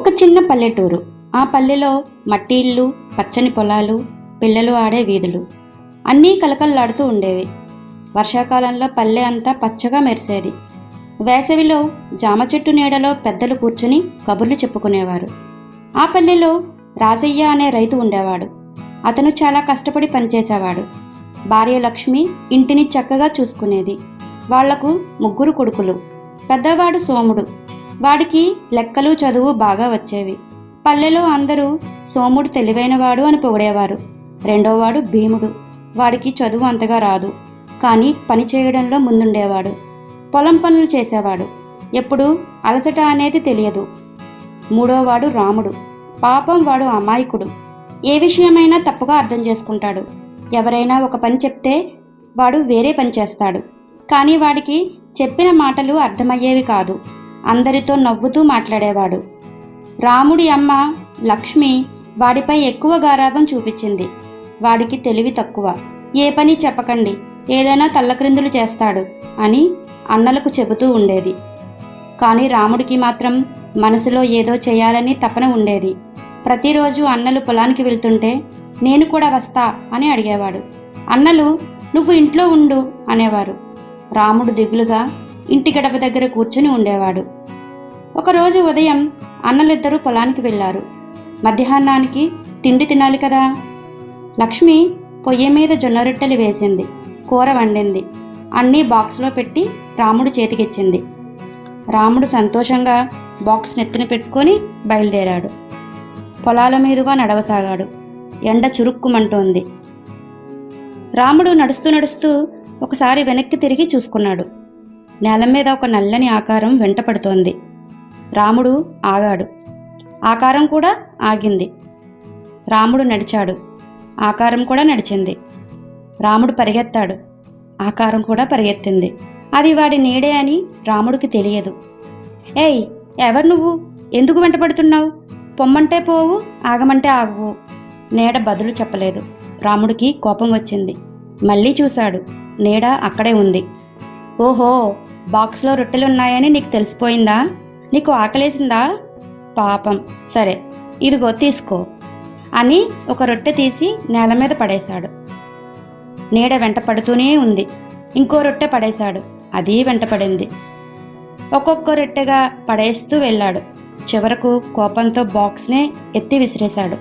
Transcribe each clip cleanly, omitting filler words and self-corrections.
ఒక చిన్న పల్లెటూరు. ఆ పల్లెలో మట్టి ఇళ్ళు, పచ్చని పొలాలు, పిల్లలు ఆడే వీధులు అన్నీ కలకల్లాడుతూ ఉండేవి. వర్షాకాలంలో పల్లె అంతా పచ్చగా మెరిసేది. వేసవిలో జామ చెట్టు నీడలో పెద్దలు కూర్చుని కబుర్లు చెప్పుకునేవారు. ఆ పల్లెలో రాజయ్య అనే రైతు ఉండేవాడు. అతను చాలా కష్టపడి పనిచేసేవాడు. భార్య లక్ష్మి ఇంటిని చక్కగా చూసుకునేది. వాళ్లకు 3 కొడుకులు. పెద్దవాడు సోముడు. వాడికి లెక్కలు చదువు బాగా వచ్చేవి. పల్లెలో అందరూ సోముడు తెలివైనవాడు అని పొగిడేవారు. రెండోవాడు భీముడు. వాడికి చదువు అంతగా రాదు, కానీ పని చేయడంలో ముందుండేవాడు. పొలం పనులు చేసేవాడు. ఎప్పుడూ అలసట అనేది తెలియదు. మూడోవాడు రాముడు. పాపం వాడు అమాయకుడు. ఏ విషయమైనా తప్పుగా అర్థం చేసుకుంటాడు. ఎవరైనా ఒక పని చెప్తే వాడు వేరే పని చేస్తాడు. కానీ వాడికి చెప్పిన మాటలు అర్థమయ్యేవి కాదు. అందరితో నవ్వుతూ మాట్లాడేవాడు. రాముడి అమ్మ లక్ష్మి వాడిపై ఎక్కువ గారాబం చూపించింది. వాడికి తెలివి తక్కువ. ఏ పని చెప్పకండి, ఏదైనా తల్లక్రిందులు చేస్తాడు అని అన్నలకు చెబుతూ ఉండేది. కానీ రాముడికి మాత్రం మనసులో ఏదో చేయాలని తపన ఉండేది. ప్రతిరోజు అన్నలు పొలానికి వెళ్తుంటే నేను కూడా వస్తా అని అడిగేవాడు. అన్నలు నువ్వు ఇంట్లో ఉండు అనేవారు. రాముడు దిగులుగా ఇంటి గడప దగ్గర కూర్చుని ఉండేవాడు. ఒకరోజు ఉదయం అన్నలిద్దరూ పొలానికి వెళ్ళారు. మధ్యాహ్నానికి తిండి తినాలి కదా. లక్ష్మి పొయ్యి మీద జొన్న రొట్టెలు వేసింది, కూర వండింది. అన్నీ బాక్స్లో పెట్టి రాముడు చేతికిచ్చింది. రాముడు సంతోషంగా బాక్స్ నెత్తిన పెట్టుకొని బయలుదేరాడు. పొలాల మీదుగా నడవసాగాడు. ఎండ చురుక్కుమంటోంది. రాముడు నడుస్తూ నడుస్తూ ఒకసారి వెనక్కి తిరిగి చూసుకున్నాడు. నేల మీద ఒక నల్లని ఆకారం వెంటపడుతోంది. రాముడు ఆగాడు. ఆకారం కూడా ఆగింది. రాముడు నడిచాడు. ఆకారం కూడా నడిచింది. రాముడు పరిగెత్తాడు. ఆకారం కూడా పరిగెత్తింది. అది వాడి నీడే అని రాముడికి తెలియదు. ఏయ్, ఎవరు నువ్వు? ఎందుకు వెంటపడుతున్నావు? పొమ్మంటే పోవు, ఆగమంటే ఆగువు. నీడ బదులు చెప్పలేదు. రాముడికి కోపం వచ్చింది. మళ్ళీ చూశాడు. నీడ అక్కడే ఉంది. ఓహో, బాక్స్లో రొట్టెలున్నాయని నీకు తెలిసిపోయిందా? నీకు ఆకలేసిందా? పాపం, సరే ఇదిగో తీసుకో అని ఒక రొట్టె తీసి నేల మీద పడేశాడు. నీడ వెంట పడుతూనే ఉంది. ఇంకో రొట్టె పడేశాడు. అది వెంట పడింది. ఒక్కొక్క రొట్టెగా పడేస్తూ వెళ్ళాడు. చివరకు కోపంతో బాక్స్నే ఎత్తి విసిరేశాడు.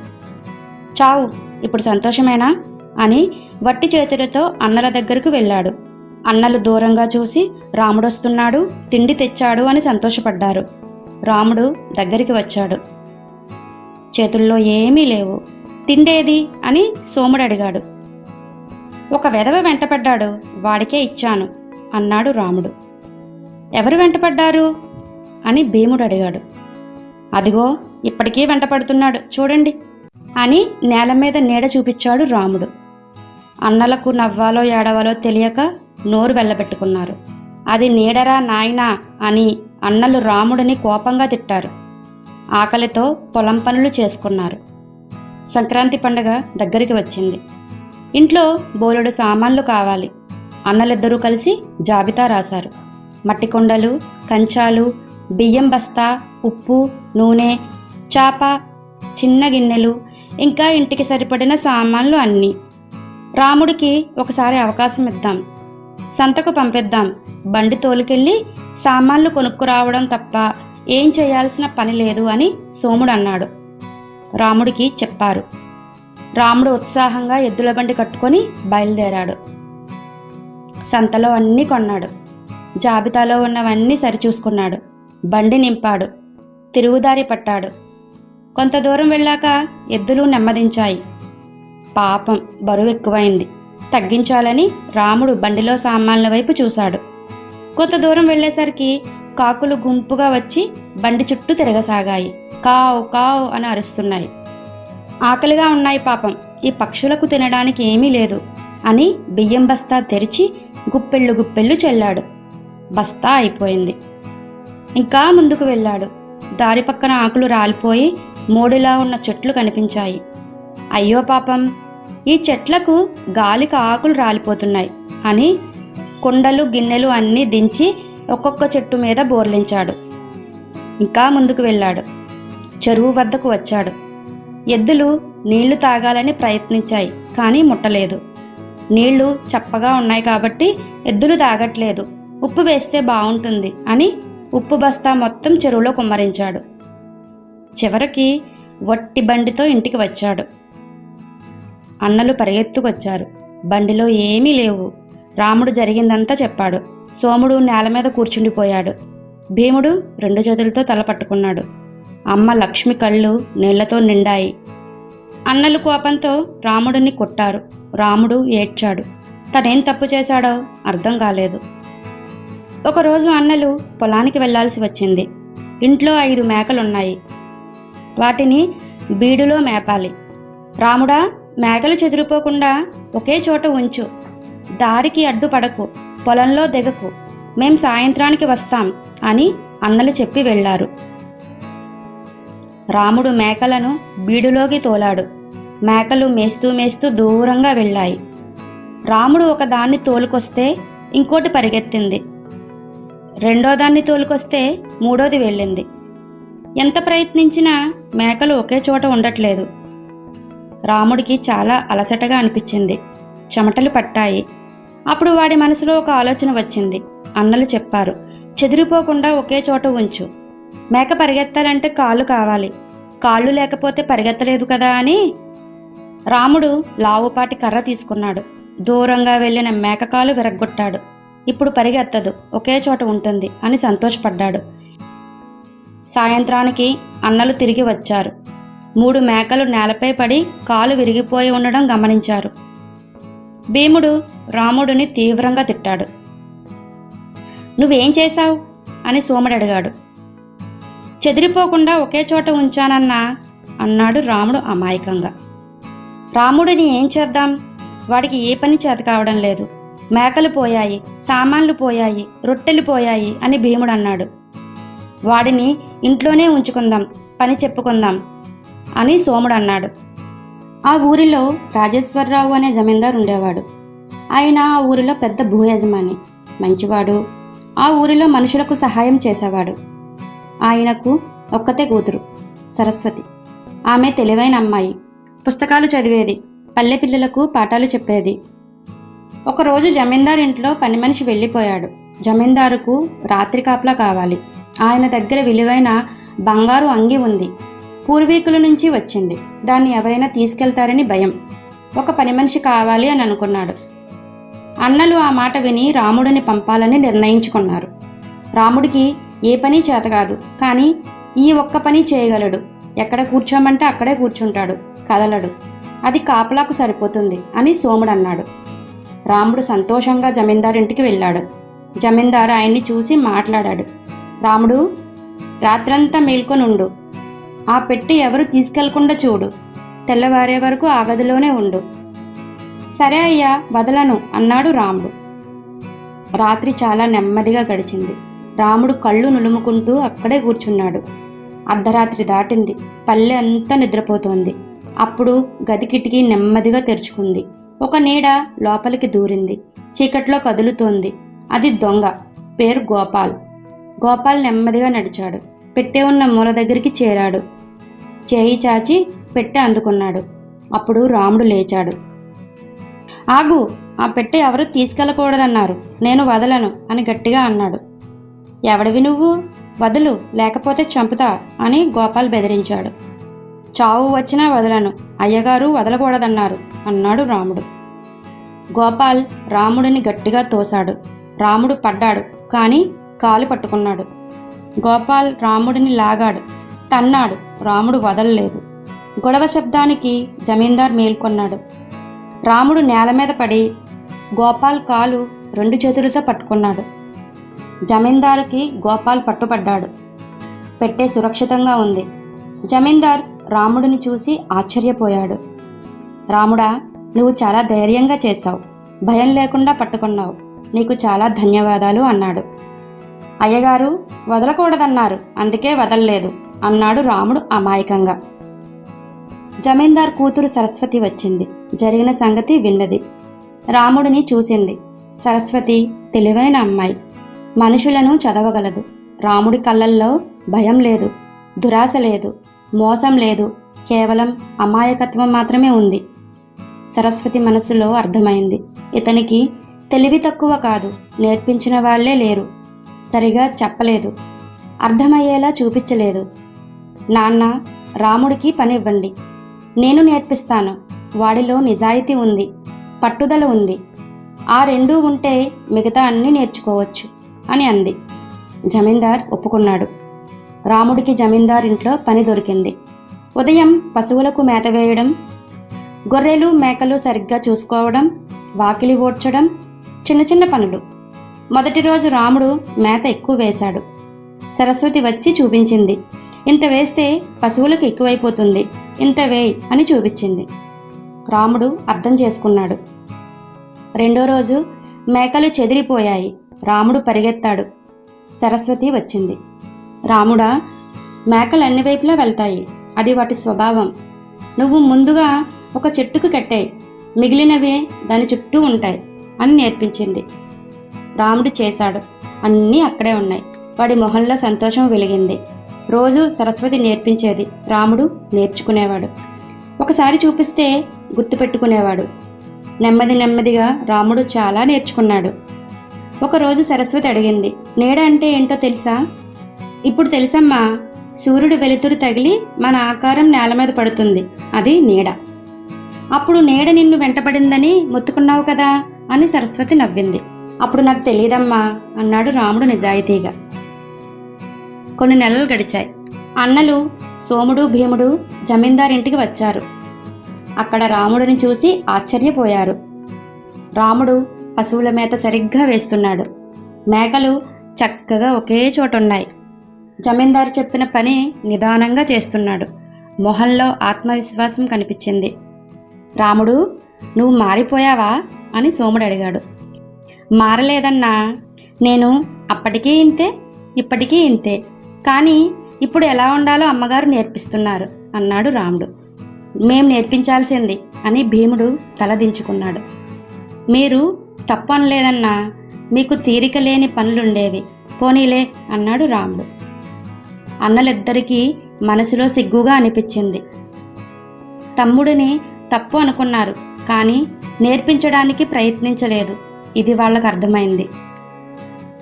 చావు, ఇప్పుడు సంతోషమేనా అని వట్టి చేతులతో అన్నల దగ్గరకు వెళ్ళాడు. అన్నలు దూరంగా చూసి రాముడొస్తున్నాడు, తిండి తెచ్చాడు అని సంతోషపడ్డారు. రాముడు దగ్గరికి వచ్చాడు. చేతుల్లో ఏమీ లేవు. తిండేది అని సోముడు అడిగాడు. ఒక వెధవ వెంటపడ్డాడు, వాడికే ఇచ్చాను అన్నాడు రాముడు. ఎవరు వెంటపడ్డారు అని భీముడు అడిగాడు. అదిగో ఇప్పటికీ వెంటపడుతున్నాడు చూడండి అని నేల మీద నీడ చూపించాడు రాముడు. అన్నలకు నవ్వాలో ఏడవాలో తెలియక నోరు వెళ్ళబెట్టుకున్నారు. అది నీడరా నాయనా అని అన్నలు రాముడిని కోపంగా తిట్టారు. ఆకలితో పొలం పనులు చేసుకున్నారు. సంక్రాంతి పండుగ దగ్గరికి వచ్చింది. ఇంట్లో బోలెడు సామాన్లు కావాలి. అన్నలిద్దరూ కలిసి జాబితా రాశారు. మట్టి కుండలు, కంచాలు, బియ్యం బస్తా, ఉప్పు, నూనె, చాప, చిన్న గిన్నెలు, ఇంకా ఇంటికి సరిపడిన సామాన్లు అన్నీ. రాముడికి ఒకసారి అవకాశం ఇద్దాం, సంతకు పంపిద్దాం, బండి తోలుకెళ్ళి సామాన్లు కొనుక్కురావడం తప్ప ఏం చేయాల్సిన పని లేదు అని సోముడు అన్నాడు. రాముడికి చెప్పారు. రాముడు ఉత్సాహంగా ఎద్దుల బండి కట్టుకొని బయలుదేరాడు. సంతలో అన్నీ కొన్నాడు. జాబితాలో ఉన్నవన్నీ సరిచూసుకున్నాడు. బండి నింపాడు. తిరుగుదారి పట్టాడు. కొంత దూరం వెళ్ళాక ఎద్దులు నెమ్మదించాయి. పాపం, బరువు ఎక్కువైంది. తగ్గించాలని రాముడు బండిలో సామాన్ల వైపు చూశాడు. కొంత దూరం వెళ్ళేసరికి కాకులు గుంపుగా వచ్చి బండి చుట్టూ తిరగసాగాయి. కావు కావు అని అరుస్తున్నాయి. ఆకలిగా ఉన్నాయి పాపం, ఈ పక్షులకు తినడానికి ఏమీ లేదు అని బియ్యం బస్తా తెరిచి గుప్పెళ్ళు గుప్పెళ్ళు చల్లాడు. బస్తా అయిపోయింది. ఇంకా ముందుకు వెళ్ళాడు. దారి పక్కన ఆకులు రాలిపోయి మోడిలా ఉన్న చెట్లు కనిపించాయి. అయ్యో పాపం, ఈ చెట్లకు గాలికి ఆకులు రాలిపోతున్నాయి అని కుండలు గిన్నెలు అన్నీ దించి ఒక్కొక్క చెట్టు మీద బోర్లించాడు. ఇంకా ముందుకు వెళ్ళాడు. చెరువు వద్దకు వచ్చాడు. ఎద్దులు నీళ్లు తాగాలని ప్రయత్నించాయి, కానీ ముట్టలేదు. నీళ్లు చప్పగా ఉన్నాయి కాబట్టి ఎద్దులు తాగట్లేదు, ఉప్పు వేస్తే బాగుంటుంది అని ఉప్పు బస్తా మొత్తం చెరువులో కుమ్మరించాడు. చివరికి వట్టి బండితో ఇంటికి వచ్చాడు. అన్నలు పరిగెత్తుకొచ్చారు. బండిలో ఏమీ లేవు. రాముడు జరిగిందంతా చెప్పాడు. సోముడు నేల మీద కూర్చుండిపోయాడు. భీముడు 2 చేతులతో తల పట్టుకున్నాడు. అమ్మ లక్ష్మి కళ్ళు నీళ్లతో నిండాయి. అన్నలు కోపంతో రాముడిని కొట్టారు. రాముడు ఏడ్చాడు. తనేం తప్పు చేశాడో అర్థం కాలేదు. ఒకరోజు అన్నలు పొలానికి వెళ్లాల్సి వచ్చింది. ఇంట్లో 5 మేకలున్నాయి. వాటిని బీడులో మేపాలి. రాముడా, మేకలు చెదిరిపోకుండా ఒకే చోట ఉంచు, దారికి అడ్డుపడకు, పొలంలో దిగకు, మేం సాయంత్రానికి వస్తాం అని అన్నలు చెప్పి వెళ్లారు. రాముడు మేకలను బీడులోకి తోలాడు. మేకలు మేస్తూ మేస్తూ దూరంగా వెళ్ళాయి. రాముడు ఒకదాన్ని తోలుకొస్తే ఇంకోటి పరిగెత్తింది. రెండో దాన్ని తోలుకొస్తే మూడోది వెళ్ళింది. ఎంత ప్రయత్నించినా మేకలు ఒకే చోట ఉండట్లేదు. రాముడికి చాలా అలసటగా అనిపించింది. చెమటలు పట్టాయి. అప్పుడు వాడి మనసులో ఒక ఆలోచన వచ్చింది. అన్నలు చెప్పారు, చెదిరిపోకుండా ఒకే చోట ఉంచు. మేక పరిగెత్తాలంటే కాళ్ళు కావాలి, కాళ్ళు లేకపోతే పరిగెత్తలేదు కదా అని. రాముడు లావుపాటి కర్ర తీసుకున్నాడు. దూరంగా వెళ్ళిన మేకకాలు విరగ్గొట్టాడు. ఇప్పుడు పరిగెత్తదు, ఒకే చోట ఉంటుంది అని సంతోషపడ్డాడు. సాయంత్రానికి అన్నలు తిరిగి వచ్చారు. 3 మేకలు నేలపై పడి కాలు విరిగిపోయి ఉండడం గమనించారు. భీముడు రాముడిని తీవ్రంగా తిట్టాడు. నువ్వేం చేశావు అని సోముడు అడిగాడు. చెదిరిపోకుండా ఒకే చోట ఉంచానన్నా అన్నాడు రాముడు అమాయకంగా. రాముడిని ఏం చేద్దాం, వాడికి ఏ పని చేత కావడం లేదు. మేకలు పోయాయి, సామాన్లు పోయాయి, రొట్టెలు పోయాయి అని భీముడు అన్నాడు. వాడిని ఇంట్లోనే ఉంచుకుందాం, పని చెప్పుకుందాం అని సోముడు అన్నాడు. ఆ ఊరిలో రాజేశ్వరరావు అనే జమీందారు ఉండేవాడు. ఆయన ఆ ఊరిలో పెద్ద భూ యజమాని, మంచివాడు. ఆ ఊరిలో మనుషులకు సహాయం చేసేవాడు. ఆయనకు ఒక్కతే కూతురు, సరస్వతి. ఆమె తెలివైన అమ్మాయి. పుస్తకాలు చదివేది, పల్లె పిల్లలకు పాఠాలు చెప్పేది. ఒకరోజు జమీందారు ఇంట్లో పని మనిషి వెళ్ళిపోయాడు. జమీందారుకు రాత్రి కాపలా కావాలి. ఆయన దగ్గర విలువైన బంగారు అంగి ఉంది. పూర్వీకుల నుంచి వచ్చింది. దాన్ని ఎవరైనా తీసుకెళ్తారని భయం. ఒక పని మనిషి కావాలి అని అనుకున్నాడు. అన్నలు ఆ మాట విని రాముడిని పంపాలని నిర్ణయించుకున్నారు. రాముడికి ఏ పని చేతకాదు, కానీ ఈ ఒక్క పని చేయగలడు. ఎక్కడ కూర్చోమంటే అక్కడే కూర్చుంటాడు, కదలడు. అది కాపలాకు సరిపోతుంది అని సోముడు అన్నాడు. రాముడు సంతోషంగా జమీందారింటికి వెళ్ళాడు. జమీందారు ఆయన్ని చూసి మాట్లాడాడు. రాముడు, రాత్రంతా మేల్కొనుండు. ఆ పెట్టి ఎవరు తీసుకెళ్లకుండా చూడు. తెల్లవారే వరకు ఆ గదిలోనే ఉండు. సరే అయ్యా, వదలను అన్నాడు రాముడు. రాత్రి చాలా నెమ్మదిగా గడిచింది. రాముడు కళ్ళు నులుముకుంటూ అక్కడే కూర్చున్నాడు. అర్ధరాత్రి దాటింది. పల్లె అంతా నిద్రపోతోంది. అప్పుడు గది కిటికీ నెమ్మదిగా తెరుచుకుంది. ఒక నీడ లోపలికి దూరింది. చీకట్లో కదులుతోంది. అది దొంగ. పేరు గోపాల్. గోపాల్ నెమ్మదిగా నడిచాడు. పెట్టె ఉన్న మూల దగ్గరికి చేరాడు. చేయి చాచి పెట్టె అందుకున్నాడు. అప్పుడు రాముడు లేచాడు. ఆగు, ఆ పెట్టె ఎవరు తీసుకెళ్ళకూడదన్నారు, నేను వదలను అని గట్టిగా అన్నాడు. ఎవడివి నువ్వు? వదులు, లేకపోతే చంపుతా అని గోపాల్ బెదిరించాడు. చావు వచ్చినా వదలను, అయ్యగారు వదలకూడదన్నారు అన్నాడు రాముడు. గోపాల్ రాముడిని గట్టిగా తోశాడు. రాముడు పడ్డాడు, కానీ కాలు పట్టుకున్నాడు. గోపాల్ రాముడిని లాగాడు, తన్నాడు. రాముడు వదలలేదు. గొడవ శబ్దానికి జమీందార్ మేల్కొన్నాడు. రాముడు నేల మీద పడి గోపాల్ కాలు 2 చేతులతో పట్టుకున్నాడు. జమీందారుకి గోపాల్ పట్టుపడ్డాడు. పెట్టె సురక్షితంగా ఉంది. జమీందార్ రాముడిని చూసి ఆశ్చర్యపోయాడు. రాముడా, నువ్వు చాలా ధైర్యంగా చేశావు, భయం లేకుండా పట్టుకున్నావు, నీకు చాలా ధన్యవాదాలు అన్నాడు. అయ్యగారు వదలకూడదన్నారు, అందుకే వదలలేదు అన్నాడు రాముడు అమాయకంగా. జమీందార్ కూతురు సరస్వతి వచ్చింది. జరిగిన సంగతి విన్నది. రాముడిని చూసింది. సరస్వతి తెలివైన అమ్మాయి, మనుషులను చదవగలదు. రాముడి కళ్ళల్లో భయం లేదు, దురాశ లేదు. మోసం లేదు, కేవలం అమాయకత్వం మాత్రమే ఉంది. సరస్వతి మనసులో అర్థమైంది. ఇతనికి తెలివి తక్కువ కాదు, నేర్పించిన వాళ్లే లేరు. సరిగా చెప్పలేదు, అర్థమయ్యేలా చూపించలేదు. నాన్న, రాముడికి పనివ్వండి, నేను నేర్పిస్తాను. వాడిలో నిజాయితీ ఉంది, పట్టుదల ఉంది. ఆ రెండూ ఉంటే మిగతా అన్నీ నేర్చుకోవచ్చు అని అంది. జమీందార్ ఒప్పుకున్నాడు. రాముడికి జమీందార్ ఇంట్లో పని దొరికింది. ఉదయం పశువులకు మేత వేయడం, గొర్రెలు మేకలు సరిగ్గా చూసుకోవడం, వాకిలి ఊడ్చడం, చిన్న చిన్న పనులు. మొదటి రోజు రాముడు మేత ఎక్కువ వేశాడు. సరస్వతి వచ్చి చూపించింది. ఇంత వేస్తే పశువులకు ఎక్కువైపోతుంది, ఇంత వేయ్ అని చూపించింది. రాముడు అర్థం చేసుకున్నాడు. రెండో రోజు మేకలు చెదిరిపోయాయి. రాముడు పరిగెత్తాడు. సరస్వతి వచ్చింది. రాముడా, మేకలు అన్ని వైపులా వెళ్తాయి, అది వాటి స్వభావం. నువ్వు ముందుగా ఒక చెట్టుకు కట్టేయి, మిగిలినవే దాని చుట్టూ ఉంటాయి అని నేర్పించింది. రాముడు చేశాడు. అన్నీ అక్కడే ఉన్నాయి. వాడి మొహంలో సంతోషం వెలిగింది. రోజు సరస్వతి నేర్పించేది, రాముడు నేర్చుకునేవాడు. ఒకసారి చూపిస్తే గుర్తుపెట్టుకునేవాడు. నెమ్మది నెమ్మదిగా రాముడు చాలా నేర్చుకున్నాడు. ఒకరోజు సరస్వతి అడిగింది, నీడ అంటే ఏంటో తెలుసా? ఇప్పుడు తెలుసమ్మా, సూర్యుడు వెలుతురు తగిలి మన ఆకారం నేల మీద పడుతుంది, అది నీడ. అప్పుడు నీడ నిన్ను వెంటపడిందని మొత్తుకున్నావు కదా అని సరస్వతి నవ్వింది. అప్పుడు నాకు తెలియదమ్మా అన్నాడు రాముడు నిజాయితీగా. కొన్ని నెలలు గడిచాయి. అన్నలు సోముడు, భీముడు జమీందారింటికి వచ్చారు. అక్కడ రాముడిని చూసి ఆశ్చర్యపోయారు. రాముడు పశువుల మేత సరిగ్గా వేస్తున్నాడు. మేకలు చక్కగా ఒకే చోటున్నాయి. జమీందారు చెప్పిన పని నిదానంగా చేస్తున్నాడు. మొహంలో ఆత్మవిశ్వాసం కనిపించింది. రాముడు, నువ్వు మారిపోయావా అని సోముడు అడిగాడు. మారలేదన్నా, నేను అప్పటికీ ఇంతే, ఇప్పటికీ ఇంతే. కానీ ఇప్పుడు ఎలా ఉండాలో అమ్మగారు నేర్పిస్తున్నారు అన్నాడు రాముడు. మేం నేర్పించాల్సింది అని భీముడు తలదించుకున్నాడు. మీరు తప్పు అనలేదన్నా, మీకు తీరిక లేని పనులుండేవి, పోనీలే అన్నాడు రాముడు. అన్నలిద్దరికీ మనసులో సిగ్గుగా అనిపించింది. తమ్ముడిని తప్పు అనుకున్నారు, కానీ నేర్పించడానికి ప్రయత్నించలేదు. ఇది వాళ్ళకు అర్థమైంది.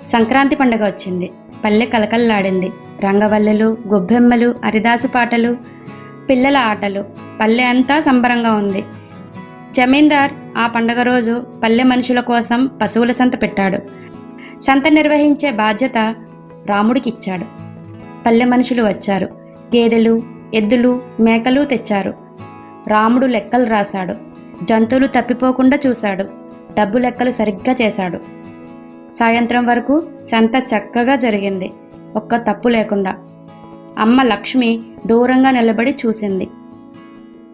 సంక్రాంతి పండుగ వచ్చింది. పల్లె కలకల్లాడింది. రంగవల్లెలు, గొబ్బెమ్మలు, హరిదాసు పాటలు, పిల్లల ఆటలు. పల్లె అంతా సంబరంగా ఉంది. జమీందార్ ఆ పండుగ రోజు పల్లె మనుషుల కోసం పశువుల సంత పెట్టాడు. సంత నిర్వహించే బాధ్యత రాముడికి ఇచ్చాడు. పల్లె మనుషులు వచ్చారు. గేదెలు, ఎద్దులు, మేకలు తెచ్చారు. రాముడు లెక్కలు రాశాడు. జంతువులు తప్పిపోకుండా చూశాడు. డబ్బు లెక్కలు సరిగ్గా చేశాడు. సాయంత్రం వరకు సంత చక్కగా జరిగింది, ఒక్క తప్పు లేకుండా. అమ్మ లక్ష్మి దూరంగా నిలబడి చూసింది.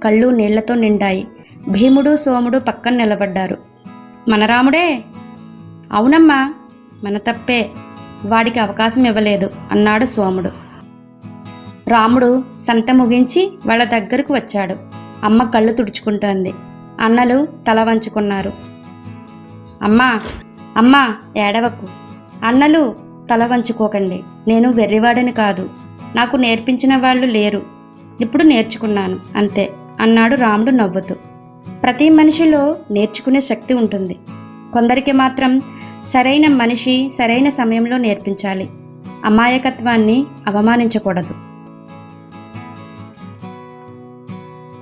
కళ్ళు నీళ్లతో నిండాయి. భీముడు, సోముడు పక్కన నిలబడ్డారు. మన రాముడే? అవునమ్మా, మన తప్పే, వాడికి అవకాశం ఇవ్వలేదు అన్నాడు సోముడు. రాముడు సంత ముగించి వాళ్ళ దగ్గరకు వచ్చాడు. అమ్మ కళ్ళు తుడుచుకుంటోంది. అన్నలు తల వంచుకున్నారు. అమ్మా, అమ్మా, ఏడవకు. అన్నలు తల వంచుకోకండి. నేను వెర్రివాడిని కాదు, నాకు నేర్పించిన వాళ్ళు లేరు, ఇప్పుడు నేర్చుకున్నాను అంతే అన్నాడు రాముడు నవ్వుతూ. ప్రతి మనిషిలో నేర్చుకునే శక్తి ఉంటుంది. కొందరికి మాత్రం సరైన మనిషి సరైన సమయంలో నేర్పించాలి. అమాయకత్వాన్ని అవమానించకూడదు.